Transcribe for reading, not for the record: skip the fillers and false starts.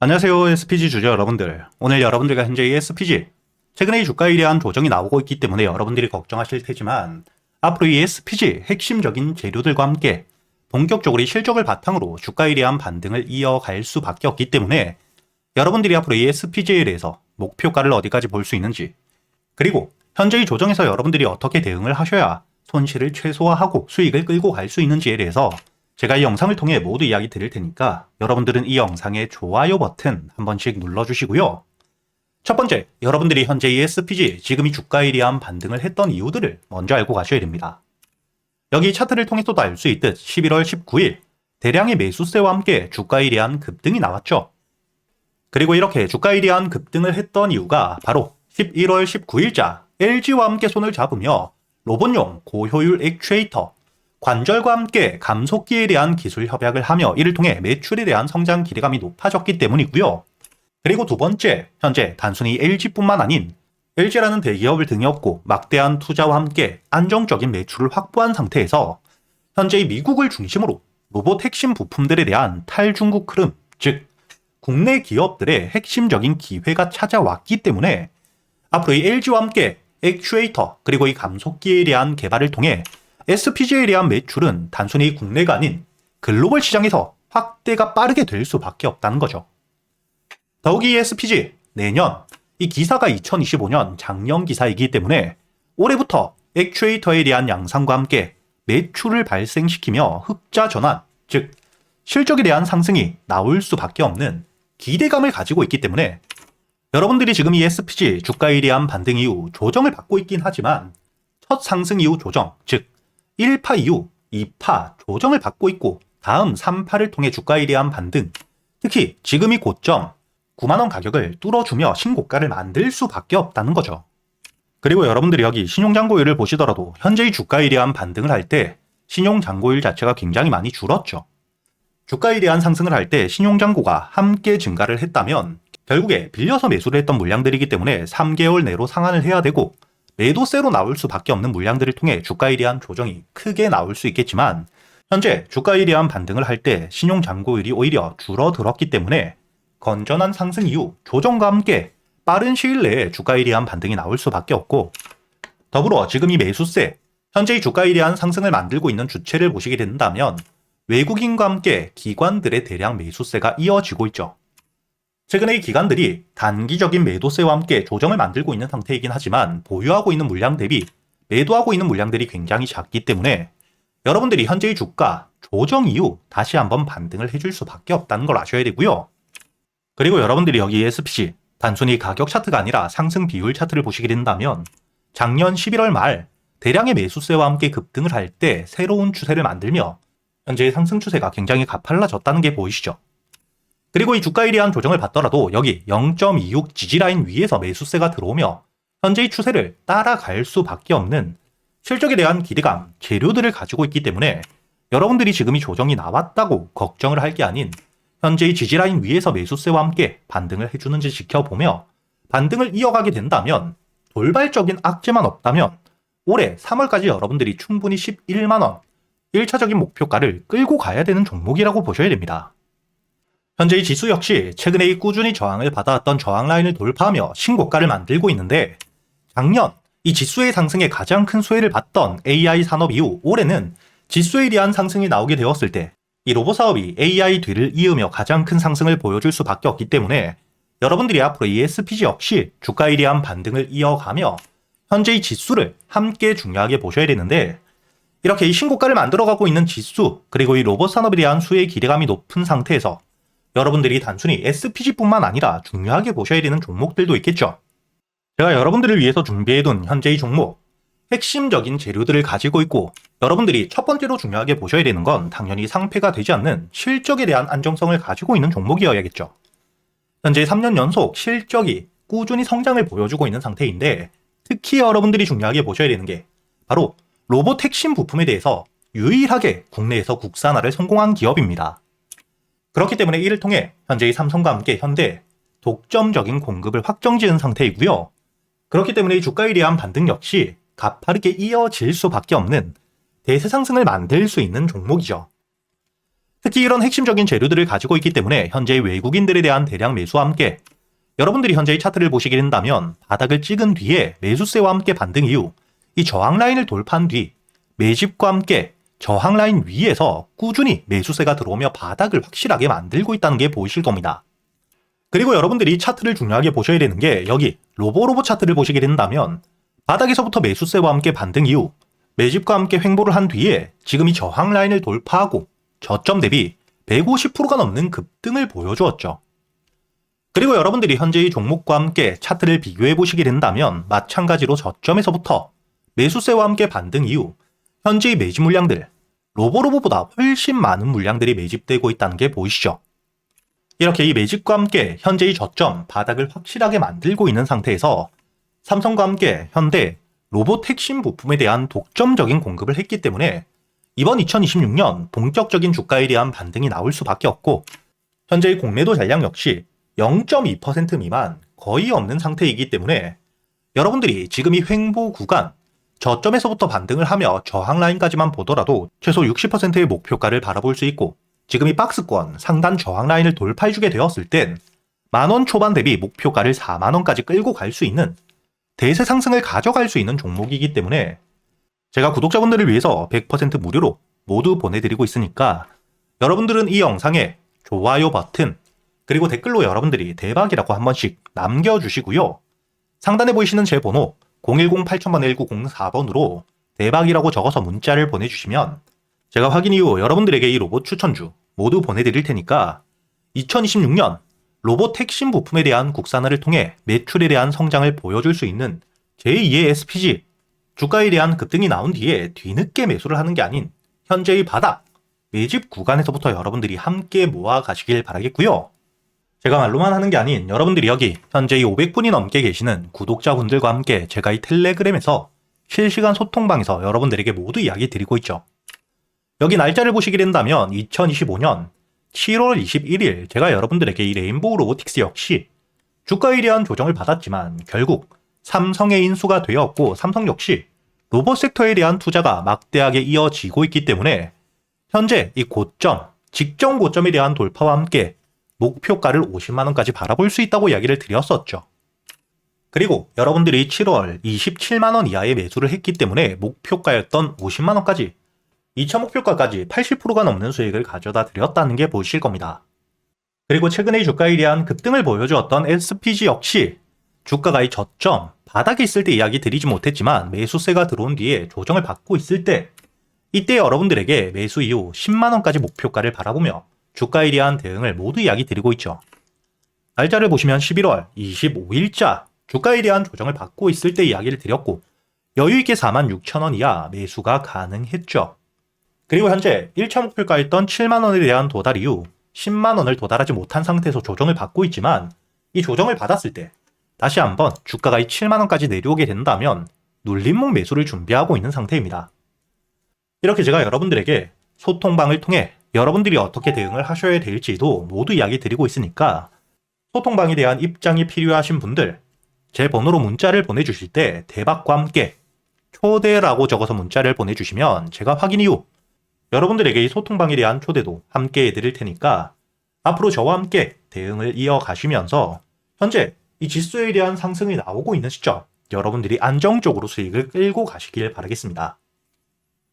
안녕하세요, SPG 주주 여러분들. 오늘 여러분들과 현재 이 SPG 최근에 이 주가에 대한 조정이 나오고 있기 때문에 여러분들이 걱정하실 테지만 앞으로 이 SPG 핵심적인 재료들과 함께 본격적으로 이 실적을 바탕으로 주가에 대한 반등을 이어갈 수밖에 없기 때문에 여러분들이 앞으로 이 SPG에 대해서 목표가를 어디까지 볼 수 있는지, 그리고 현재 이 조정에서 여러분들이 어떻게 대응을 하셔야 손실을 최소화하고 수익을 끌고 갈 수 있는지에 대해서 제가 이 영상을 통해 모두 이야기 드릴 테니까 여러분들은 이 영상의 좋아요 버튼 한 번씩 눌러주시고요. 첫 번째, 여러분들이 현재 이 SPG, 지금 이 주가에 대한 반등을 했던 이유들을 먼저 알고 가셔야 됩니다. 여기 차트를 통해서도 알 수 있듯 11월 19일 대량의 매수세와 함께 주가에 대한 급등이 나왔죠. 그리고 이렇게 주가에 대한 급등을 했던 이유가 바로 11월 19일자 LG와 함께 손을 잡으며 로봇용 고효율 액추에이터, 관절과 함께 감속기에 대한 기술 협약을 하며 이를 통해 매출에 대한 성장 기대감이 높아졌기 때문이고요. 그리고 두 번째, 현재 단순히 LG뿐만 아닌 LG라는 대기업을 등에 업고 막대한 투자와 함께 안정적인 매출을 확보한 상태에서 현재 미국을 중심으로 로봇 핵심 부품들에 대한 탈중국 흐름, 즉 국내 기업들의 핵심적인 기회가 찾아왔기 때문에 앞으로 이 LG와 함께 액추에이터 그리고 이 감속기에 대한 개발을 통해 SPG에 대한 매출은 단순히 국내가 아닌 글로벌 시장에서 확대가 빠르게 될 수밖에 없다는 거죠. 더욱이 이 SPG 내년, 이 기사가 2025년 작년 기사이기 때문에 올해부터 액추에이터에 대한 양상과 함께 매출을 발생시키며 흑자 전환, 즉 실적에 대한 상승이 나올 수밖에 없는 기대감을 가지고 있기 때문에 여러분들이 지금 이 SPG 주가에 대한 반등 이후 조정을 받고 있긴 하지만 첫 상승 이후 조정, 즉 1파 이후 2파 조정을 받고 있고 다음 3파를 통해 주가에 대한 반등, 특히 지금 이 고점 9만원 가격을 뚫어주며 신고가를 만들 수밖에 없다는 거죠. 그리고 여러분들이 여기 신용잔고율을 보시더라도 현재 이 주가에 대한 반등을 할 때 신용잔고율 자체가 굉장히 많이 줄었죠. 주가에 대한 상승을 할 때 신용잔고가 함께 증가를 했다면 결국에 빌려서 매수를 했던 물량들이기 때문에 3개월 내로 상환을 해야 되고 매도세로 나올 수밖에 없는 물량들을 통해 주가에 대한 조정이 크게 나올 수 있겠지만 현재 주가에 대한 반등을 할 때 신용잔고율이 오히려 줄어들었기 때문에 건전한 상승 이후 조정과 함께 빠른 시일 내에 주가에 대한 반등이 나올 수밖에 없고, 더불어 지금 이 매수세, 현재 이 주가에 대한 상승을 만들고 있는 주체를 보시게 된다면 외국인과 함께 기관들의 대량 매수세가 이어지고 있죠. 최근에 이 기관들이 단기적인 매도세와 함께 조정을 만들고 있는 상태이긴 하지만 보유하고 있는 물량 대비 매도하고 있는 물량들이 굉장히 작기 때문에 여러분들이 현재의 주가 조정 이후 다시 한번 반등을 해줄 수밖에 없다는 걸 아셔야 되고요. 그리고 여러분들이 여기 SPG 단순히 가격 차트가 아니라 상승 비율 차트를 보시게 된다면 작년 11월 말 대량의 매수세와 함께 급등을 할 때 새로운 추세를 만들며 현재의 상승 추세가 굉장히 가팔라졌다는 게 보이시죠? 그리고 이 주가에 대한 조정을 받더라도 여기 0.26 지지라인 위에서 매수세가 들어오며 현재의 추세를 따라갈 수밖에 없는 실적에 대한 기대감, 재료들을 가지고 있기 때문에 여러분들이 지금 이 조정이 나왔다고 걱정을 할 게 아닌 현재의 지지라인 위에서 매수세와 함께 반등을 해주는지 지켜보며 반등을 이어가게 된다면 돌발적인 악재만 없다면 올해 3월까지 여러분들이 충분히 11만원 1차적인 목표가를 끌고 가야 되는 종목이라고 보셔야 됩니다. 현재 이 지수 역시 최근에 꾸준히 저항을 받아왔던 저항 라인을 돌파하며 신고가를 만들고 있는데 작년 이 지수의 상승에 가장 큰 수혜를 받던 AI 산업 이후 올해는 지수에 대한 상승이 나오게 되었을 때 이 로봇 사업이 AI 뒤를 이으며 가장 큰 상승을 보여줄 수밖에 없기 때문에 여러분들이 앞으로 이 SPG 역시 주가에 대한 반등을 이어가며 현재의 지수를 함께 중요하게 보셔야 되는데 이렇게 이 신고가를 만들어가고 있는 지수 그리고 이 로봇 산업에 대한 수혜의 기대감이 높은 상태에서 여러분들이 단순히 SPG뿐만 아니라 중요하게 보셔야 되는 종목들도 있겠죠. 제가 여러분들을 위해서 준비해둔 현재의 종목, 핵심적인 재료들을 가지고 있고 여러분들이 첫 번째로 중요하게 보셔야 되는 건 당연히 상폐가 되지 않는 실적에 대한 안정성을 가지고 있는 종목이어야겠죠. 현재 3년 연속 실적이 꾸준히 성장을 보여주고 있는 상태인데 특히 여러분들이 중요하게 보셔야 되는 게 바로 로봇 핵심 부품에 대해서 유일하게 국내에서 국산화를 성공한 기업입니다. 그렇기 때문에 이를 통해 현재의 삼성과 함께 현대 독점적인 공급을 확정지은 상태이고요. 그렇기 때문에 이 주가에 대한 반등 역시 가파르게 이어질 수밖에 없는 대세 상승을 만들 수 있는 종목이죠. 특히 이런 핵심적인 재료들을 가지고 있기 때문에 현재 외국인들에 대한 대량 매수와 함께 여러분들이 현재의 차트를 보시게 된다면 바닥을 찍은 뒤에 매수세와 함께 반등 이후 이 저항 라인을 돌파한 뒤 매집과 함께 저항 라인 위에서 꾸준히 매수세가 들어오며 바닥을 확실하게 만들고 있다는 게 보이실 겁니다. 그리고 여러분들이 차트를 중요하게 보셔야 되는 게 여기 로보로보 차트를 보시게 된다면 바닥에서부터 매수세와 함께 반등 이후 매집과 함께 횡보를 한 뒤에 지금 이 저항 라인을 돌파하고 저점 대비 150%가 넘는 급등을 보여주었죠. 그리고 여러분들이 현재 이 종목과 함께 차트를 비교해 보시게 된다면 마찬가지로 저점에서부터 매수세와 함께 반등 이후 현재의 매집 물량들 로보로보보다 훨씬 많은 물량들이 매집되고 있다는 게 보이시죠? 이렇게 이 매집과 함께 현재의 저점 바닥을 확실하게 만들고 있는 상태에서 삼성과 함께 현대 로봇 핵심 부품에 대한 독점적인 공급을 했기 때문에 이번 2026년 본격적인 주가에 대한 반등이 나올 수밖에 없고 현재의 공매도 잔량 역시 0.2% 미만 거의 없는 상태이기 때문에 여러분들이 지금 이 횡보 구간 저점에서부터 반등을 하며 저항 라인까지만 보더라도 최소 60%의 목표가를 바라볼 수 있고 지금 이 박스권 상단 저항 라인을 돌파해주게 되었을 땐 만원 초반 대비 목표가를 4만원까지 끌고 갈 수 있는 대세 상승을 가져갈 수 있는 종목이기 때문에 제가 구독자분들을 위해서 100% 무료로 모두 보내드리고 있으니까 여러분들은 이 영상에 좋아요 버튼 그리고 댓글로 여러분들이 대박이라고 한 번씩 남겨주시고요. 상단에 보이시는 제 번호 010-8000-1904번으로 대박이라고 적어서 문자를 보내주시면 제가 확인 이후 여러분들에게 이 로봇 추천주 모두 보내드릴 테니까 2026년 로봇 핵심 부품에 대한 국산화를 통해 매출에 대한 성장을 보여줄 수 있는 제2의 SPG 주가에 대한 급등이 나온 뒤에 뒤늦게 매수를 하는 게 아닌 현재의 바닥 매집 구간에서부터 여러분들이 함께 모아 가시길 바라겠고요. 제가 말로만 하는 게 아닌 여러분들이 여기 현재 이 500분이 넘게 계시는 구독자분들과 함께 제가 이 텔레그램에서 실시간 소통방에서 여러분들에게 모두 이야기 드리고 있죠. 여기 날짜를 보시게 된다면 2025년 7월 21일 제가 여러분들에게 이 레인보우 로보틱스 역시 주가에 대한 조정을 받았지만 결국 삼성의 인수가 되었고 삼성 역시 로봇 섹터에 대한 투자가 막대하게 이어지고 있기 때문에 현재 이 고점, 직전 고점에 대한 돌파와 함께 목표가를 50만원까지 바라볼 수 있다고 이야기를 드렸었죠. 그리고 여러분들이 7월 27만원 이하의 매수를 했기 때문에 목표가였던 50만원까지 2차 목표가까지 80%가 넘는 수익을 가져다 드렸다는 게 보이실 겁니다. 그리고 최근의 주가에 대한 급등을 보여주었던 SPG 역시 주가가 이 저점, 바닥에 있을 때 이야기 드리지 못했지만 매수세가 들어온 뒤에 조정을 받고 있을 때 이때 여러분들에게 매수 이후 10만원까지 목표가를 바라보며 주가에 대한 대응을 모두 이야기 드리고 있죠. 날짜를 보시면 11월 25일자 주가에 대한 조정을 받고 있을 때 이야기를 드렸고 여유있게 46,000원 이하 매수가 가능했죠. 그리고 현재 1차 목표가였던 7만원에 대한 도달 이후 10만원을 도달하지 못한 상태에서 조정을 받고 있지만 이 조정을 받았을 때 다시 한번 주가가 이 7만원까지 내려오게 된다면 눌림목 매수를 준비하고 있는 상태입니다. 이렇게 제가 여러분들에게 소통방을 통해 여러분들이 어떻게 대응을 하셔야 될지도 모두 이야기 드리고 있으니까 소통방에 대한 입장이 필요하신 분들 제 번호로 문자를 보내주실 때 대박과 함께 초대라고 적어서 문자를 보내주시면 제가 확인 이후 여러분들에게 이 소통방에 대한 초대도 함께 해드릴 테니까 앞으로 저와 함께 대응을 이어가시면서 현재 이 지수에 대한 상승이 나오고 있는 시점 여러분들이 안정적으로 수익을 끌고 가시길 바라겠습니다.